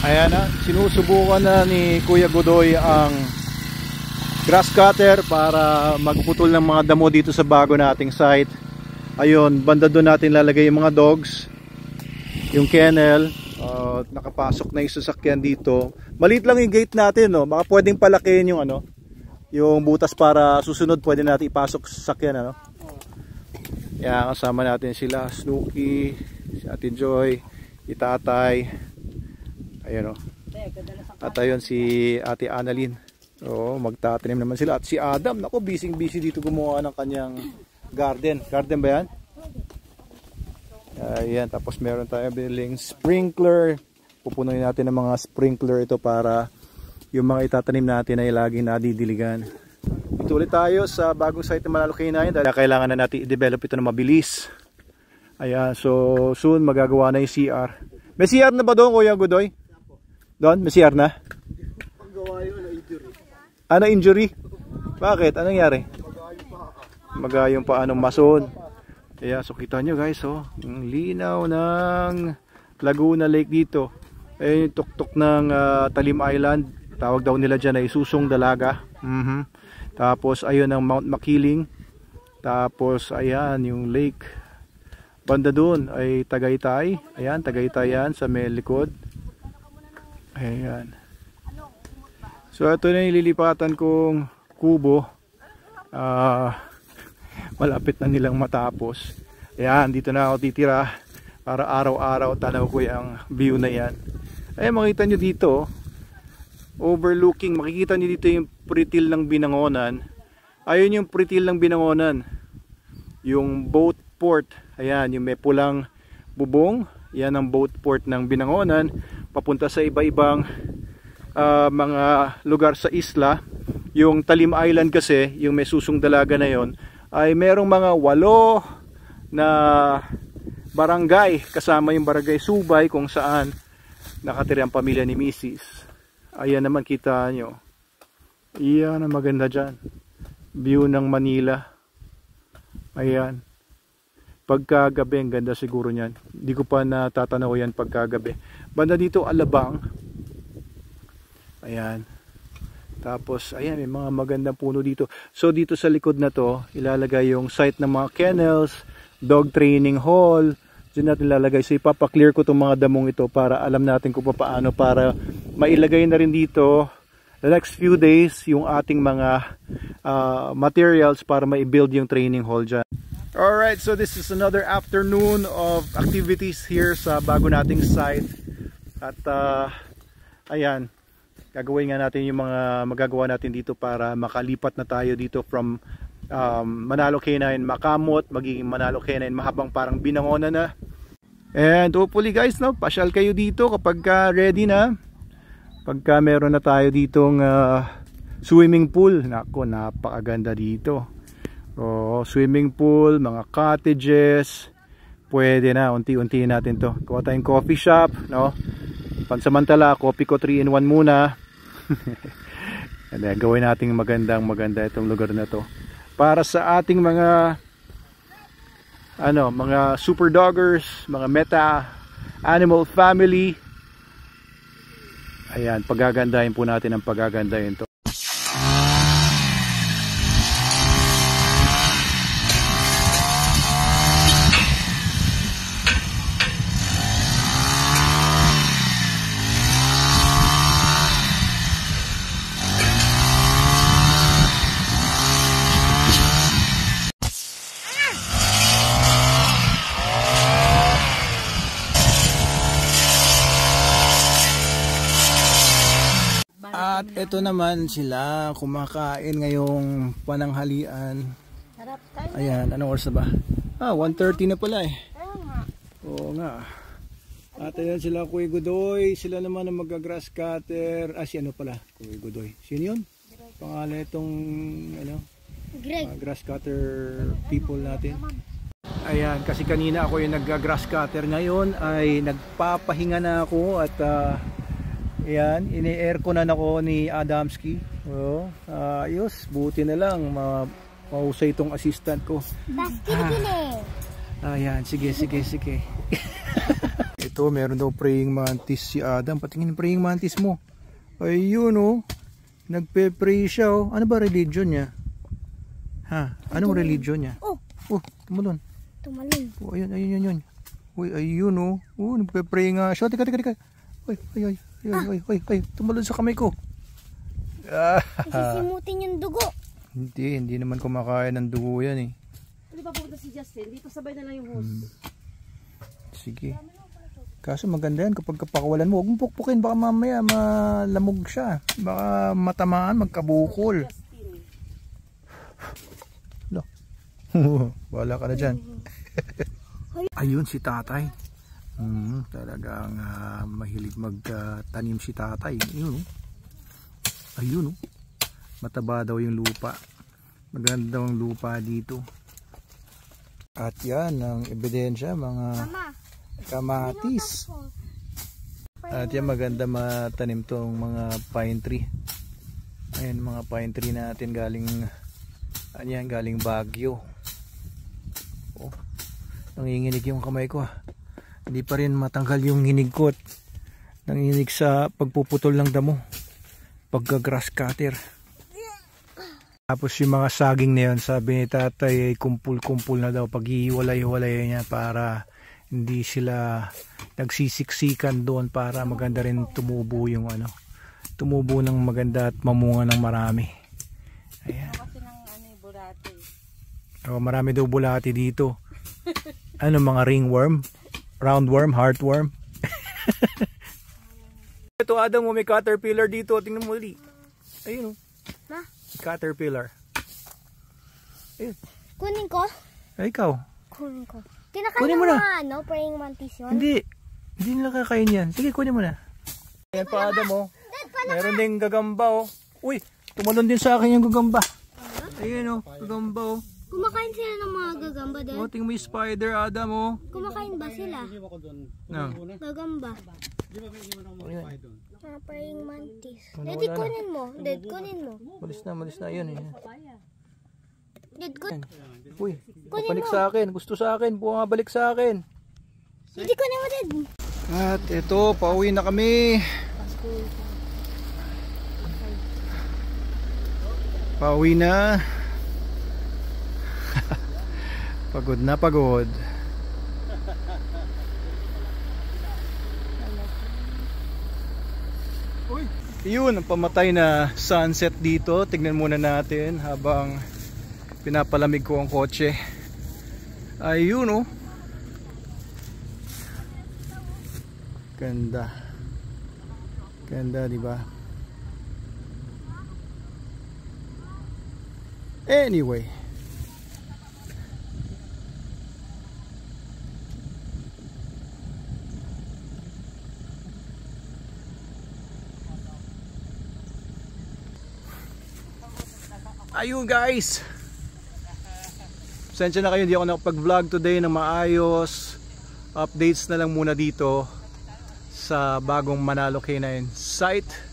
Ayan na, sinusubukan na ni Kuya Godoy ang grass cutter para magputol ng mga damo dito sa bago nating site. Ayun, banda doon natin lalagay yung mga dogs, yung kennel. Nakapasok na yung sasakyan dito. Maliit lang yung gate natin, no? Baka pwedeng palakihin yung ano, yung butas para susunod pwede natin ipasok sa sasakyan, ano? Yan, kasama natin sila Snooki, si Ate Joy, Itatay. Ayun, oh. At ayun si Ate Annalyn. Magtatanim naman sila. At si Adam, nako, busy dito gumawa ng kanyang garden. Garden ba yan? Ayan, tapos meron tayong biling sprinkler. Pupunuin natin ng mga sprinkler ito para yung mga itatanim natin ay laging nadidiligan. Ito ulit tayo sa bagong site ng Manalo K9 dahil kailangan na natin i-develop ito na mabilis. Ayan, so soon magagawa na yung CR. May CR na ba doon, Kuya Godoy? Doon? May CR na? Paggawa yun, na-injury. Na-injury? Bakit? Anong nangyari? Magayong paanong mason. Ayan, so kita nyo guys, ang linaw ng Laguna Lake dito. Ayun yung tuktok ng Talim Island. Tawag daw nila dyan ay Susong Dalaga. Tapos ayun ang Mount Makiling. Tapos ayan yung lake. Banda doon ay Tagaytay. Ayan, Tagaytay yan sa may likod. Ayan. So ito na yung lilipatan kong kubo. Malapit na nilang matapos. Ayan, dito na ako titira para araw-araw tanaw ko yung view na yan. Ayan, makita nyo dito, overlooking, makikita nyo dito yung Pritil ng Binangonan. Ayun yung Pritil ng Binangonan, yung boat port. Ayan, yung may pulang bubong, yan ang boat port ng Binangonan, papunta sa iba-ibang mga lugar sa isla. Yung Talim Island kasi, yung may Susong Dalaga na yon, ay merong mga 8 na barangay, kasama yung barangay Subay kung saan nakatira ang pamilya ni Mrs. Ayan naman, kita nyo. Iyan ang maganda dyan. View ng Manila. Ayan. Pagkagabi, ang ganda siguro nyan. Hindi ko pa natatanaw yan pagkagabi. Banda dito, Alabang. Ayan. Tapos, ayan, may mga magandang puno dito. So, dito sa likod na to, ilalagay yung site ng mga kennels, dog training hall. Diyan natin ilalagay. So, ipapaklear ko itong mga damong ito para alam natin kung paano para mailagay na rin dito the next few days yung ating mga materials para ma-build yung training hall dyan. Alright, so this is another afternoon of activities here sa bago nating site. At ayan, gagawin nga natin yung mga magagawa natin dito para makalipat na tayo dito from Manalo K9 Makamot, magiging Manalo K9 Mahabang, parang Binangonan na. And hopefully guys, no, pasyal kayo dito kapag ready na. Pagka meron na tayo ditong swimming pool. Nako, napakaganda dito. Swimming pool, mga cottages. Pwede na, unti-unti natin to. Kuha tayong coffee shop, no? Pansamantala, coffee ko 3-in-1 muna. And then, gawin natin maganda itong lugar na to para sa ating mga mga super doggers, mga meta animal family. Ayan, pagagandahin po natin ang pagagandahin to. At ito naman sila kumakain ngayong pananghalian. Ayan, anong oras na ba? 1:30 na pala eh. Oo nga. At ayan sila, Kuya Godoy. Sila naman ang mag-grass cutter. Si ano pala? Kuya Godoy. Sino yun? Pangalan itong grass cutter people natin. Ayan, kasi kanina ako yung nag-grass cutter. Ngayon ay nagpapahinga na ako at ayan, ini-aircon na ako ni Adamski. Ayos, buti na lang mahusay itong assistant ko. Ayan, sige. Ito, meron daw praying mantis si Adam. Patingin yung praying mantis mo. Ayun oh. Nagpe-pray siya oh. Ano ba religion niya? Ha? Anong religion niya? Oh. Oh, tumalon. Tumalon. Oh, ayun. Uy, ayun oh. Oh, nagpe-pray nga siya. Teka. Ay. Tumalon sa kamay ko. Isisimutin yung dugo. Hindi naman kumakain ng dugo yan eh. Hindi pa pupunta si Justin, hindi pa sabay na lang yung hose. Sige. Kaso maganda yan kapag kapakawalan mo. Huwag mong pukpukin, baka mamaya malamog siya. Baka matamaan, magkabukol. No. Wala ka na dyan. Ayun si tatay. Talagang mahilig magtanim si tatay. Ayun oh. Mataba daw yung lupa. Maganda daw ang lupa dito. At yan ang ebidensya, mga kamatis. At yan, maganda matanim tong mga pine tree. Ayan, mga pine tree natin galing galing Baguio. Oh, nanginginig yung kamay ko. Hindi pa rin matanggal yung hinig ko. Nanginginig sa pagpuputol ng damo. Pagka-grass cutter. Tapos yung mga saging na yun, sabi ni tatay, kumpul-kumpul na daw, pag-iwalay-walay niya para hindi sila nagsisiksikan doon, para maganda rin tumubo yung tumubo ng maganda at mamunga ng marami. Ayan. Kasi ng bulate. Oh, marami daw bulati dito. Mga ringworm, roundworm, heartworm. Ito Adam, may caterpillar dito, tingnan mo ulit. Ayun oh. Ma? Caterpillar. Ayun. Kunin ko? Ay, ikaw. Kunin ko. Kinakain Kunin mo mo na. mga praying mantis yun? Hindi nila kakain yan. Sige, kunin mo na. Ayan pa Adam oh. Meron ding gagamba oh. Uy, tumalon din sa akin yung gagamba. Ayun oh, gagamba oh. Kumakain sila ng mga gagamba din? Oh, tingnan mo yung spider Adam oh. Kumakain ba sila? No. Gagamba. Mga praying mantis. Dad, kunin mo. Dad, kunin mo. Malis na yun eh. Dad, kunin. Uy, balik sa akin. Gusto sa akin. Bumabalik sa akin. Dad, kunin mo, Dad. At ito, pauwi na kami. Pauwi na. Pagod na pagod. Yun, ang pamatay na sunset dito. Tignan muna natin habang pinapalamig ko ang kotse. Ayun oh. Ganda. Ganda, di ba? Anyway. Ayun guys, pasensya na kayo, hindi ako nakapag-vlog today ng maayos. Updates na lang muna dito sa bagong Manalo K9 site.